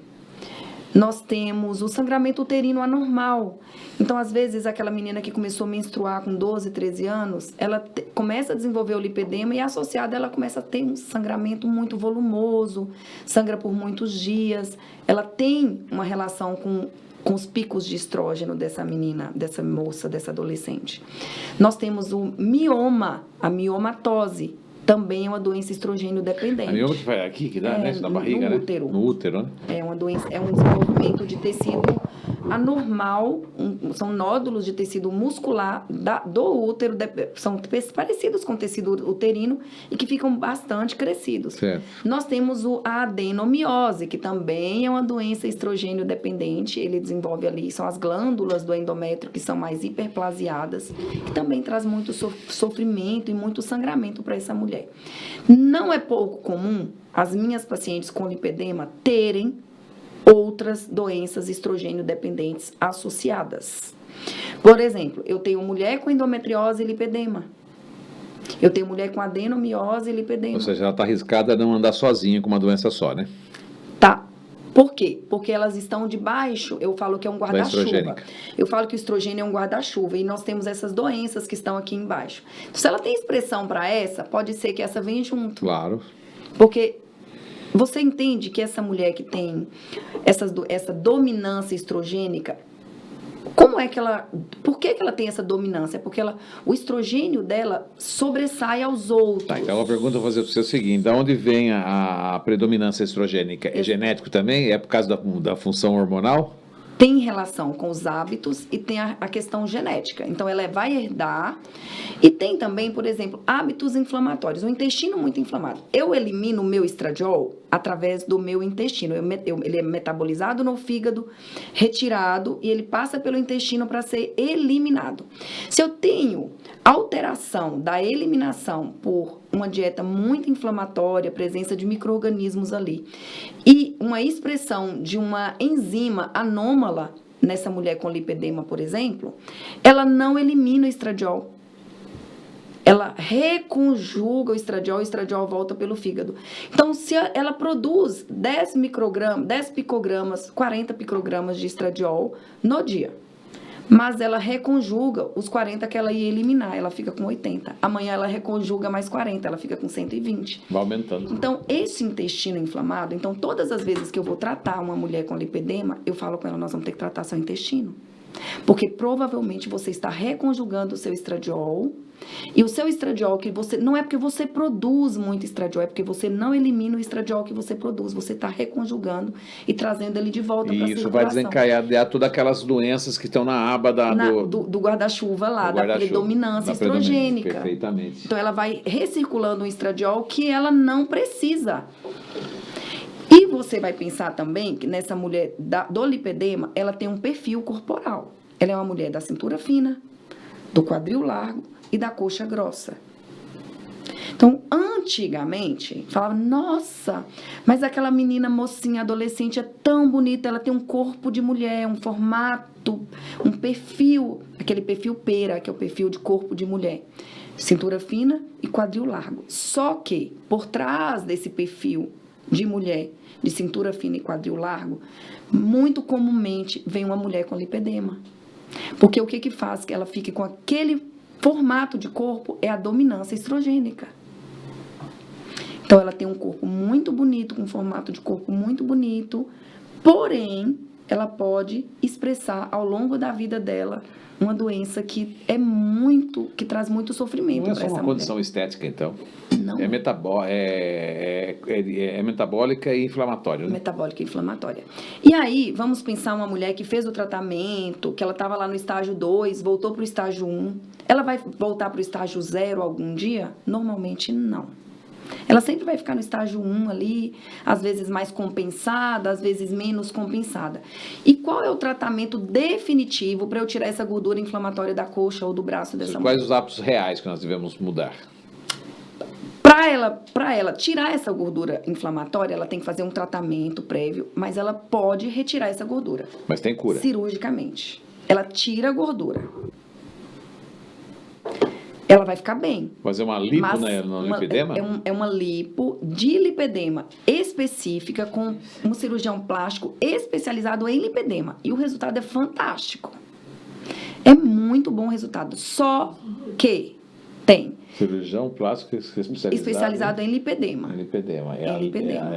Nós temos o sangramento uterino anormal. Então, às vezes, aquela menina que começou a menstruar com 12, 13 anos, ela começa a desenvolver o lipedema e, associada, ela começa a ter um sangramento muito volumoso, sangra por muitos dias. Ela tem uma relação com os picos de estrógeno dessa menina, dessa moça, dessa adolescente. Nós temos o mioma, a miomatose. Também é uma doença estrogênio dependente. A mioma que vai aqui, que dá, né? Na barriga, no útero. No útero, né? É uma doença, é um desenvolvimento de tecido anormal, são nódulos de tecido muscular do útero, são parecidos com tecido uterino e que ficam bastante crescidos. Certo. Nós temos a adenomiose, que também é uma doença estrogênio dependente, ele desenvolve ali, são as glândulas do endométrio que são mais hiperplasiadas, que também traz muito sofrimento e muito sangramento para essa mulher. Não é pouco comum as minhas pacientes com lipedema terem outras doenças estrogênio dependentes associadas. Por exemplo, eu tenho mulher com endometriose e lipedema. Eu tenho mulher com adenomiose e lipedema. Ou seja, ela está arriscada a não andar sozinha com uma doença só, né? Tá. Por quê? Porque elas estão debaixo, eu falo que é um guarda-chuva. estrogênica. Eu falo que o estrogênio é um guarda-chuva e nós temos essas doenças que estão aqui embaixo. Então, se ela tem expressão para essa, pode ser que essa venha junto. Claro. Porque você entende que essa mulher que tem essa dominância estrogênica, como é que ela... Por que ela tem essa dominância? É porque o estrogênio dela sobressai aos outros. Tá, então a pergunta que eu vou fazer para você é o seguinte: de onde vem a predominância estrogênica? É genético também? É por causa da função hormonal? Tem relação com os hábitos e tem a questão genética. Então, ela vai herdar. E tem também, por exemplo, hábitos inflamatórios. O intestino muito inflamado. Eu elimino o meu estradiol através do meu intestino. Ele é metabolizado no fígado, retirado, e ele passa pelo intestino para ser eliminado. Se eu tenho alteração da eliminação por uma dieta muito inflamatória, presença de micro-organismos ali, e uma expressão de uma enzima anômala nessa mulher com lipedema, por exemplo, ela não elimina o estradiol. Ela reconjuga o estradiol volta pelo fígado. Então, se ela produz 10 picogramas, 40 picogramas de estradiol no dia, mas ela reconjuga os 40 que ela ia eliminar, ela fica com 80. Amanhã ela reconjuga mais 40, ela fica com 120. Vai aumentando. Então, esse intestino inflamado, então todas as vezes que eu vou tratar uma mulher com lipedema, eu falo com ela, nós vamos ter que tratar seu intestino. Porque provavelmente você está reconjugando o seu estradiol, e o seu estradiol que você... Não é porque você produz muito estradiol, é porque você não elimina o estradiol que você produz. Você está reconjugando e trazendo ele de volta para a circulação. E isso vai desencadear todas aquelas doenças que estão na aba do guarda-chuva lá, da predominância estrogênica. Perfeitamente. Então, ela vai recirculando um estradiol que ela não precisa. E você vai pensar também que nessa mulher do lipedema, ela tem um perfil corporal. Ela é uma mulher da cintura fina, do quadril largo e da coxa grossa. Então, antigamente, falava, nossa, mas aquela menina mocinha, adolescente, é tão bonita, ela tem um corpo de mulher, um formato, um perfil, aquele perfil pera, que é o perfil de corpo de mulher. Cintura fina e quadril largo. Só que, por trás desse perfil de mulher, de cintura fina e quadril largo, muito comumente vem uma mulher com lipedema. Porque o que faz que ela fique com aquele formato de corpo é a dominância estrogênica. Então, ela tem um corpo muito bonito, com um formato de corpo muito bonito, porém, ela pode expressar ao longo da vida dela uma doença que traz muito sofrimento para essa mulher. Não é só uma condição estética, então? Não. É metabólica e inflamatória, né? Metabólica e inflamatória. E aí, vamos pensar uma mulher que fez o tratamento, que ela estava lá no estágio 2, voltou para o estágio 1. Ela vai voltar para o estágio 0 algum dia? Normalmente, não. Ela sempre vai ficar no estágio 1 ali, às vezes mais compensada, às vezes menos compensada. E qual é o tratamento definitivo para eu tirar essa gordura inflamatória da coxa ou do braço dessa mulher? Quais os hábitos reais que nós devemos mudar? Para ela tirar essa gordura inflamatória, ela tem que fazer um tratamento prévio, mas ela pode retirar essa gordura. Mas tem cura? Cirurgicamente. Ela tira a gordura. Ela vai ficar bem. Fazer uma lipo no lipedema? É uma lipo de lipedema específica com um cirurgião plástico especializado em lipedema. E o resultado é fantástico. É muito bom o resultado. Só que tem... Cirurgião plástico especializado em lipedema. Em lipedema. É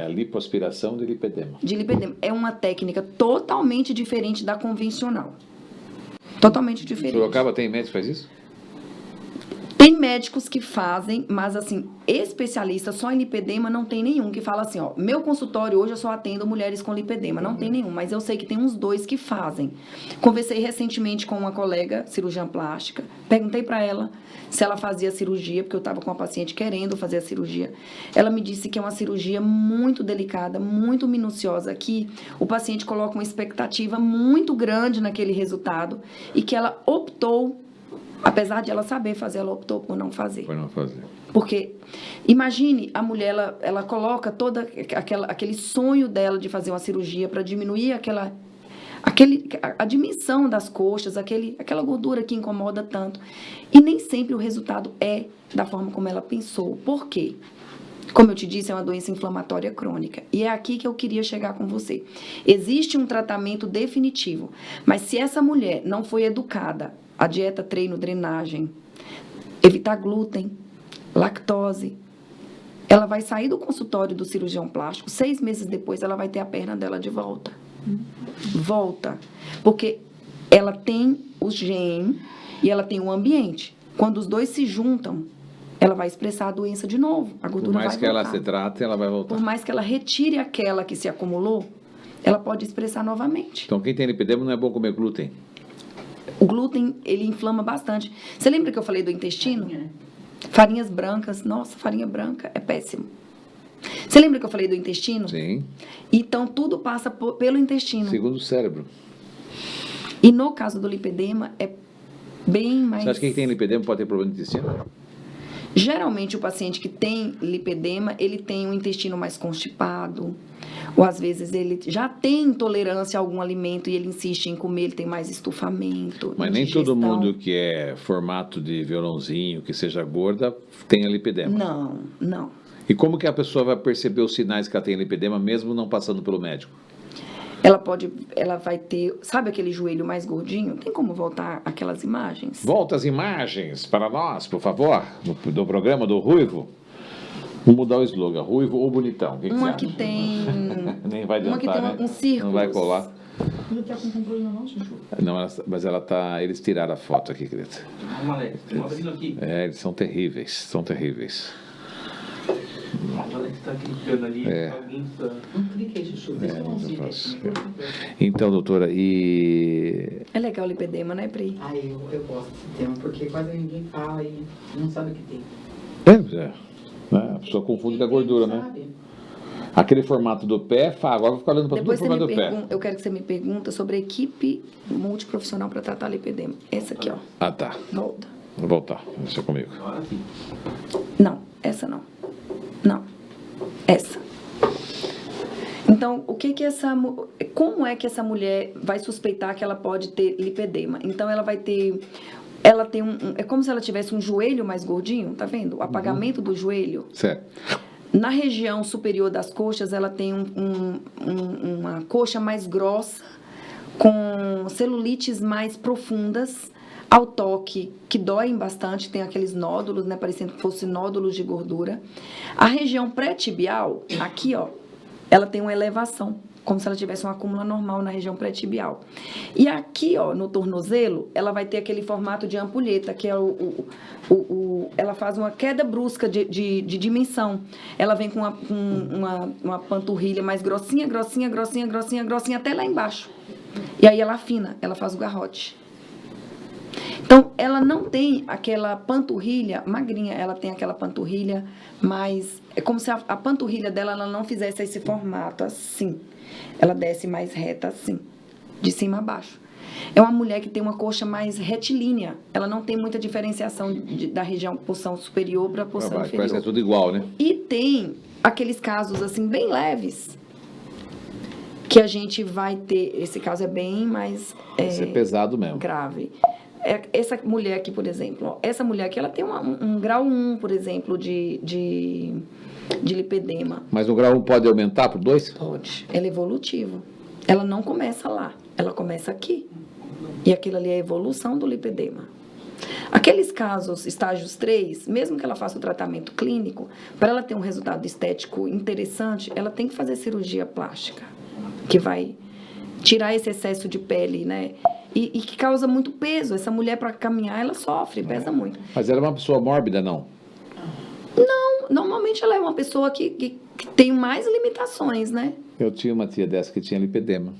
a lipoaspiração de lipedema. De lipedema. É uma técnica totalmente diferente da convencional. Totalmente diferente. Sorocaba tem médico que faz isso? Tem médicos que fazem, mas assim, especialista só em lipedema não tem nenhum que fala assim, ó, meu consultório hoje eu só atendo mulheres com lipedema, não tem nenhum, mas eu sei que tem uns 2 que fazem. Conversei recentemente com uma colega, cirurgiã plástica, perguntei para ela se ela fazia cirurgia, porque eu estava com uma paciente querendo fazer a cirurgia. Ela me disse que é uma cirurgia muito delicada, muito minuciosa, que o paciente coloca uma expectativa muito grande naquele resultado e que ela optou, apesar de ela saber fazer, ela optou por não fazer. Por não fazer. Porque, imagine, a mulher, ela coloca todo aquele sonho dela de fazer uma cirurgia para diminuir a dimensão das coxas, aquela gordura que incomoda tanto. E nem sempre o resultado é da forma como ela pensou. Por quê? Como eu te disse, é uma doença inflamatória crônica. E é aqui que eu queria chegar com você. Existe um tratamento definitivo, mas se essa mulher não foi educada, a dieta, treino, drenagem, evitar glúten, lactose, ela vai sair do consultório do cirurgião plástico, 6 meses depois ela vai ter a perna dela de volta. Volta. Porque ela tem o gene e ela tem o ambiente. Quando os dois se juntam, ela vai expressar a doença de novo. A gordura vai voltar. Por mais que ela se trate, ela vai voltar. Por mais que ela retire aquela que se acumulou, ela pode expressar novamente. Então, quem tem lipedema não é bom comer glúten? O glúten, ele inflama bastante. Você lembra que eu falei do intestino? Farinhas brancas. Nossa, farinha branca é péssimo. Você lembra que eu falei do intestino? Sim. Então, tudo passa pelo intestino. Segundo o cérebro. E no caso do lipedema, é bem mais... Você acha que quem tem lipedema pode ter problema de intestino? Geralmente, o paciente que tem lipedema, ele tem um intestino mais constipado, ou às vezes ele já tem intolerância a algum alimento e ele insiste em comer, ele tem mais estufamento. Mas nem todo mundo que é formato de violãozinho, que seja gorda, tem a lipedema. Não, não. E como que a pessoa vai perceber os sinais que ela tem lipedema, mesmo não passando pelo médico? Ela vai ter, sabe aquele joelho mais gordinho? Tem como voltar aquelas imagens? Volta as imagens para nós, por favor, do programa do Ruivo. Vamos mudar o slogan, Ruivo ou Bonitão? O que Uma você que acha? tem... Nem vai adiantar, uma que tem né? um círculo. Não vai colar. Não tá com problema não, Chuchu? Não, mas ela tá... Eles tiraram a foto aqui, querido. Vamos, Alex. Estão abrindo aqui. É, eles são terríveis, são terríveis. O Alex tá clicando ali. É. Alguém tá... Não clique aí, Chuchu. Vê se eu Mas eu consigo. faço. Então, doutora, e... É legal o lipedema, né, Pri? Ah, eu gosto desse tema, porque quase ninguém fala e não sabe o que tem. Né? A pessoa confunde com a gordura, né? Sabe? Aquele formato do pé, agora eu vou ficar olhando para tudo o Depois você formato me do pé. pergunta, eu quero que você me pergunte sobre a equipe multiprofissional para tratar lipedema. Essa aqui, ó. Ah, tá. Volta. Vou voltar. Deixa comigo. Agora aqui. Não, essa não. Não. Essa. Então, como é que essa mulher vai suspeitar que ela pode ter lipedema? Então, ela tem é como se ela tivesse um joelho mais gordinho, tá vendo? O apagamento do joelho. Certo. Na região superior das coxas, ela tem uma coxa mais grossa, com celulites mais profundas, ao toque, que doem bastante, tem aqueles nódulos, né, parecendo que fossem nódulos de gordura. A região pré-tibial, aqui, ó, ela tem uma elevação, como se ela tivesse um acúmulo anormal na região pré-tibial. E aqui, ó, no tornozelo, ela vai ter aquele formato de ampulheta, que é ela faz uma queda brusca de dimensão. Ela vem com uma panturrilha mais grossinha, grossinha, grossinha, grossinha, grossinha, até lá embaixo. E aí ela afina, ela faz o garrote. Então, ela não tem aquela panturrilha magrinha, ela tem aquela panturrilha mais... É como se a panturrilha dela ela não fizesse esse formato assim. Ela desce mais reta assim, de cima a baixo. É uma mulher que tem uma coxa mais retilínea. Ela não tem muita diferenciação da região porção superior para a porção inferior. Parece que é tudo igual, né? E tem aqueles casos assim bem leves que a gente vai ter. Esse caso é bem mais Isso é pesado mesmo. grave. Essa mulher aqui, por exemplo, ó, essa mulher aqui, ela tem um grau 1, por exemplo, de lipedema. Mas no grau 1 pode aumentar por 2? Pode. Ela é evolutiva. Ela não começa lá, ela começa aqui. E aquilo ali é a evolução do lipedema. Aqueles casos, estágios 3, mesmo que ela faça o tratamento clínico, para ela ter um resultado estético interessante, ela tem que fazer cirurgia plástica, que vai tirar esse excesso de pele, né? e que causa muito peso. Essa mulher, para caminhar, ela sofre, pesa muito. Mas ela é uma pessoa mórbida, não? Não, normalmente ela é uma pessoa que tem mais limitações, né? Eu tinha uma tia dessa que tinha lipedema.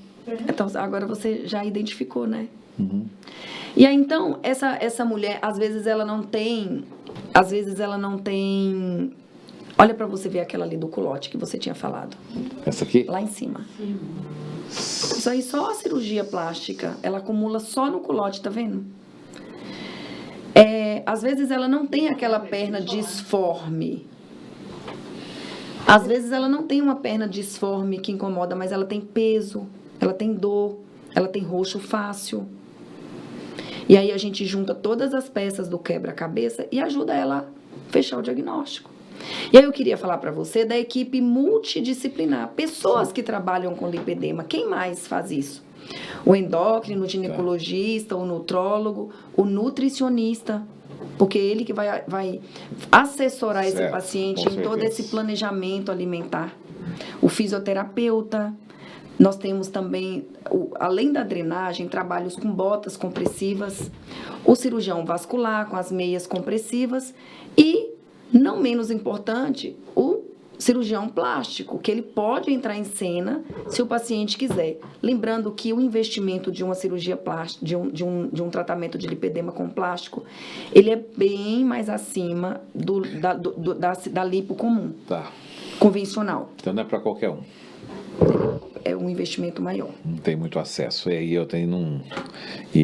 Então, agora você já identificou, né? E aí, então, essa mulher, às vezes ela não tem... Olha para você ver aquela ali do culote que você tinha falado. Essa aqui? Lá em cima. Isso aí, só a cirurgia plástica, ela acumula só no culote, tá vendo? Às vezes ela não tem aquela perna disforme. Às vezes ela não tem uma perna disforme que incomoda, mas ela tem peso, ela tem dor, ela tem roxo fácil. E aí a gente junta todas as peças do quebra-cabeça e ajuda ela a fechar o diagnóstico. E aí eu queria falar para você da equipe multidisciplinar, pessoas que trabalham com lipedema. Quem mais faz isso? O endócrino, o ginecologista, o nutrólogo, o nutricionista, porque ele que vai assessorar esse paciente em todo esse planejamento alimentar. O fisioterapeuta. Nós temos também, além da drenagem, trabalhos com botas compressivas, o cirurgião vascular com as meias compressivas e, não menos importante, o cirurgião plástico, que ele pode entrar em cena se o paciente quiser. Lembrando que o investimento de uma cirurgia plástica, de um tratamento de lipedema com plástico, ele é bem mais acima da lipo comum, convencional. Então não é para qualquer um. É um investimento maior. Não tem muito acesso. E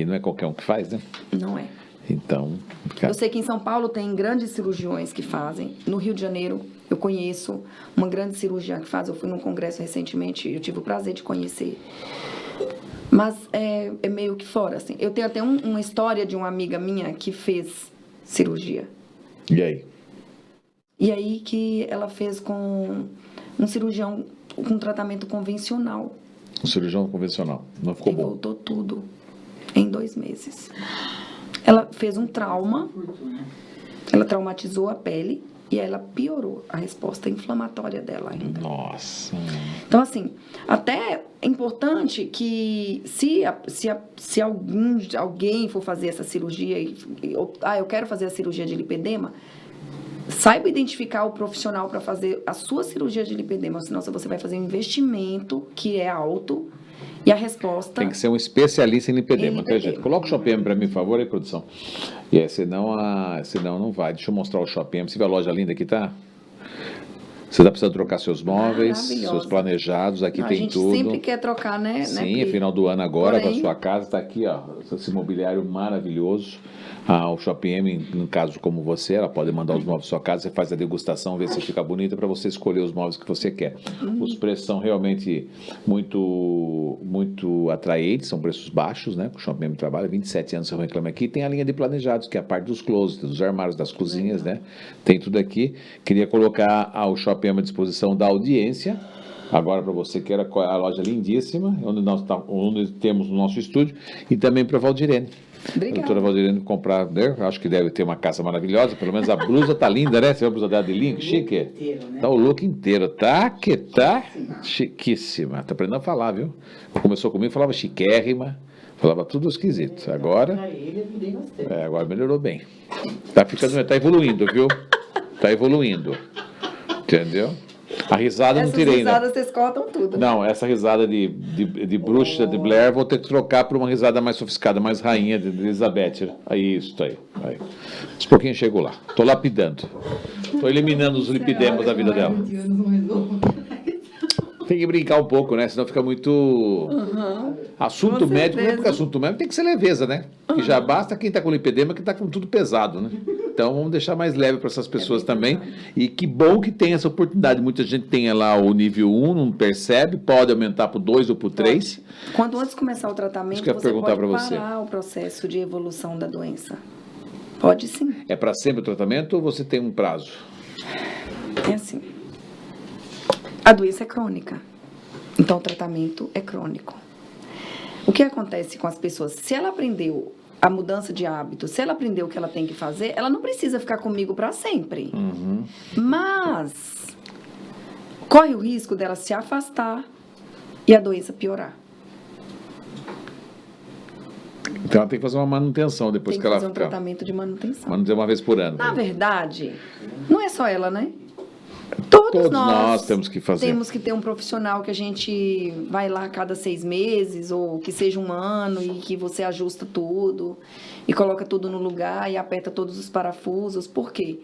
não é qualquer um que faz, né? Não é. Então... Eu sei que em São Paulo tem grandes cirurgiões que fazem. No Rio de Janeiro, eu conheço uma grande cirurgiã que faz. Eu fui num congresso recentemente, eu tive o prazer de conhecer. Mas é meio que fora, assim. Eu tenho até uma história de uma amiga minha que fez cirurgia. E aí? E aí que ela fez com um cirurgião com tratamento convencional. Um cirurgião convencional. Não ficou bom. E voltou tudo em 2 meses. Ela fez um trauma, ela traumatizou a pele e ela piorou a resposta inflamatória dela ainda. Nossa. Então, assim, até é importante que se alguém for fazer essa cirurgia, eu quero fazer a cirurgia de lipedema, saiba identificar o profissional para fazer a sua cirurgia de lipedema, senão você vai fazer um investimento que é alto e a resposta... Tem que ser um especialista em lipedema, Em não tem jeito. Coloca o Shopee para mim, por favor, aí, produção. E aí, senão não vai. Deixa eu mostrar o Shopee. Você vê a loja linda que tá? Você está precisando trocar seus móveis, seus planejados, aqui tem tudo. A gente sempre quer trocar, né? Sim, é final do ano agora, Porém... para sua casa, está aqui, ó, esse mobiliário maravilhoso. O Shopee, no caso como você, ela pode mandar os móveis para sua casa, você faz a degustação, vê se fica bonita para você escolher os móveis que você quer. Os preços são realmente muito, muito atraentes, são preços baixos, né? O Shopee trabalha, 27 anos você reclama aqui. Tem a linha de planejados, que é a parte dos closets, dos armários, das cozinhas, né? Tem tudo aqui. Queria colocar o Shopee à disposição da audiência. Agora para você que era a loja lindíssima, onde temos o nosso estúdio, e também para a Valdirene. Obrigada. A doutora Valdirene comprar, né? Acho que deve ter uma casa maravilhosa, pelo menos a blusa tá linda, né? Você viu a blusa dela de linho, chique? Inteiro, né? Tá o look inteiro, tá chiquíssima. Tá aprendendo a falar, viu? Começou comigo, falava chiquérrima, falava tudo esquisito. Agora, Pra ele, eu mudei bastante. agora melhorou bem. Tá evoluindo, viu? Tá evoluindo. Entendeu? A risada eu não tirei, né? Essas risadas vocês cortam tudo. Não, essa risada de bruxa de Blair, vou ter que trocar por uma risada mais sofisticada, mais rainha de Elizabeth. Aí, isso aí. Uns pouquinhos chegou lá. Tô lapidando. Tô eliminando os lipidemas da vida dela. Tem que brincar um pouco, né? Senão fica muito... Assunto Com médico, não é certeza. porque assunto médico tem que ser leveza, né? Que já basta quem tá com lipedema que tá com tudo pesado, né? Então vamos deixar mais leve para essas pessoas também. E que bom que tem essa oportunidade. Muita gente tem lá o nível 1, não percebe, pode aumentar para o 2 ou para o 3. Quando antes de começar o tratamento, Isso que eu ia você perguntar pode pra você. parar o processo de evolução da doença. Pode sim. É para sempre o tratamento ou você tem um prazo? É assim. A doença é crônica. Então o tratamento é crônico. O que acontece com as pessoas? Se ela aprendeu a mudança de hábito, se ela aprendeu o que ela tem que fazer, ela não precisa ficar comigo para sempre. Mas corre o risco dela se afastar e a doença piorar. Então ela tem que fazer uma manutenção depois Tem que que ela fazer um ficar. tratamento de manutenção. Manutenção uma vez por ano. Na verdade, não é só ela, né? Todos nós temos que fazer. Temos que ter um profissional que a gente vai lá a cada 6 meses, ou que seja um ano, e que você ajusta tudo, e coloca tudo no lugar, e aperta todos os parafusos. Por quê?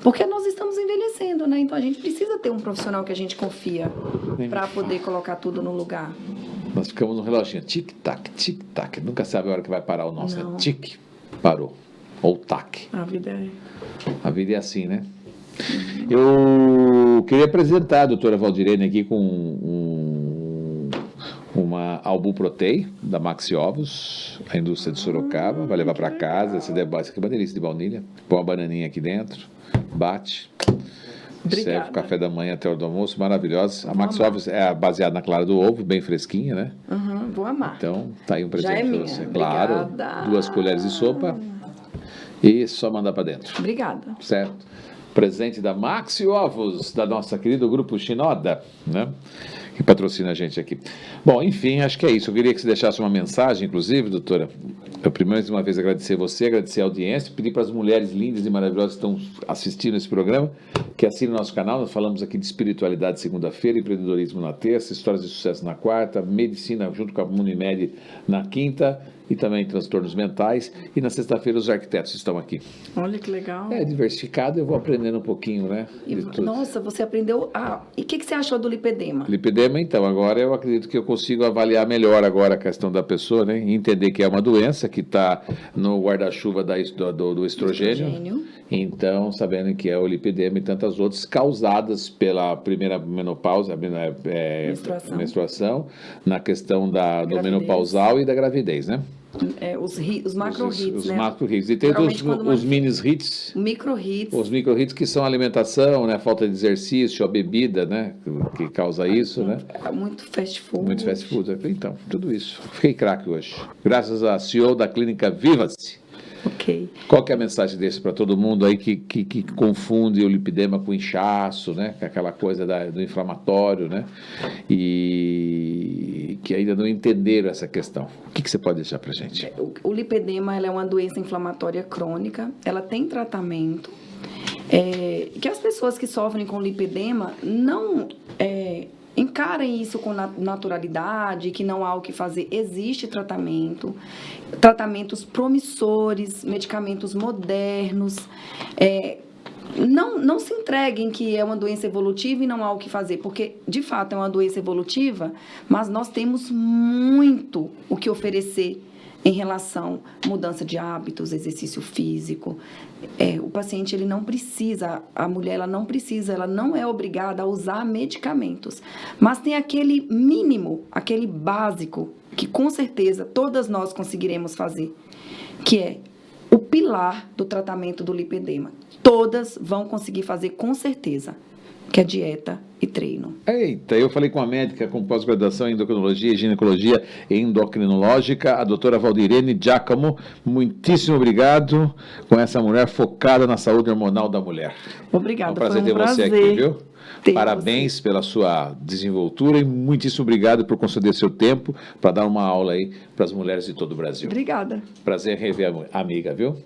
Porque nós estamos envelhecendo, né? Então a gente precisa ter um profissional que a gente confia para poder colocar tudo no lugar. Nós ficamos no reloginho, tic-tac, tic-tac. Nunca sabe a hora que vai parar o nosso. Não. Né? Tic, parou. Ou tac. A vida é... A vida é assim, né? Eu queria apresentar a doutora Valdirene aqui com uma Albuprotei da Maxi Ovos, a indústria de Sorocaba. Vai levar para casa. Esse aqui é uma delícia de baunilha. Põe uma bananinha aqui dentro, bate. Obrigada. Serve o café da manhã até o hora do almoço, maravilhosa. A Maxi Ovos é baseada na clara do ovo, bem fresquinha, né? Uhum, vou amar. Então, tá aí um Já presente é para minha. você. Obrigada. Claro, 2 colheres de sopa e só mandar para dentro. Obrigada. Certo? Presente da Maxi Ovos, da nossa querida Grupo Shinoda, né? Que patrocina a gente aqui. Bom, enfim, acho que é isso. Eu queria que você deixasse uma mensagem, inclusive, doutora. Eu, primeiro, mais uma vez, agradecer você, agradecer a audiência, pedir para as mulheres lindas e maravilhosas que estão assistindo esse programa, que assinem o nosso canal. Nós falamos aqui de espiritualidade segunda-feira, empreendedorismo na terça, histórias de sucesso na quarta, medicina junto com a Unimed na quinta, e também transtornos mentais. E na sexta-feira os arquitetos estão aqui. Olha que legal. É diversificado, eu vou aprendendo um pouquinho, né? de tudo. Nossa, você aprendeu... E o que você achou do lipedema? Lipedema, então, agora eu acredito que eu consigo avaliar melhor agora a questão da pessoa, né? E entender que é uma doença que está no guarda-chuva do estrogênio. Então, sabendo que é o lipedema e tantas outras causadas pela primeira menopausa, menstruação, na questão do menopausal e da gravidez, né? Os macro-hits, Os né? macro-hits. E tem os mini-hits. Micro-hits. Os micro-hits que são alimentação, né? Falta de exercício, a bebida, né? Que causa isso, né? Muito fast food. Muito fast food. Então, tudo isso. Fiquei craque hoje. Graças à CEO da clínica Viva-se. Ok. Qual que é a mensagem desse para todo mundo aí que confunde o lipedema com inchaço, né? Com aquela coisa do inflamatório, né? E que ainda não entenderam essa questão. O que você pode deixar para a gente? O lipedema ela é uma doença inflamatória crônica. Ela tem tratamento. Que as pessoas que sofrem com lipedema não... encarem isso com naturalidade, que não há o que fazer. Existe tratamento, tratamentos promissores, medicamentos modernos. Não se entreguem que é uma doença evolutiva e não há o que fazer, porque, de fato, é uma doença evolutiva, mas nós temos muito o que oferecer em relação à mudança de hábitos, exercício físico. O paciente, ele não precisa, a mulher, ela não é obrigada a usar medicamentos. Mas tem aquele mínimo, aquele básico, que com certeza todas nós conseguiremos fazer, que é o pilar do tratamento do lipedema. Todas vão conseguir fazer com certeza, que é dieta e treino. Eita, eu falei com a médica com pós-graduação em endocrinologia e ginecologia endocrinológica, a doutora Valdirene Giacomo. Muitíssimo obrigado com essa mulher focada na saúde hormonal da mulher. Obrigada, É um prazer foi um ter você prazer aqui, viu? ter Parabéns você. pela sua desenvoltura e muitíssimo obrigado por conceder seu tempo para dar uma aula aí para as mulheres de todo o Brasil. Obrigada. Prazer rever a amiga, viu?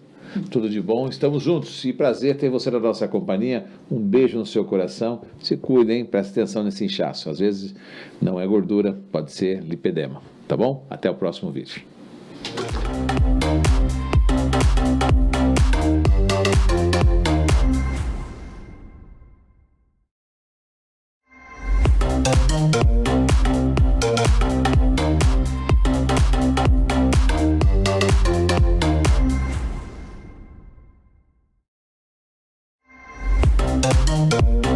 Tudo de bom, estamos juntos e prazer ter você na nossa companhia. Um beijo no seu coração. Se cuida, hein? Preste atenção nesse inchaço. Às vezes não é gordura, pode ser lipedema. Tá bom? Até o próximo vídeo.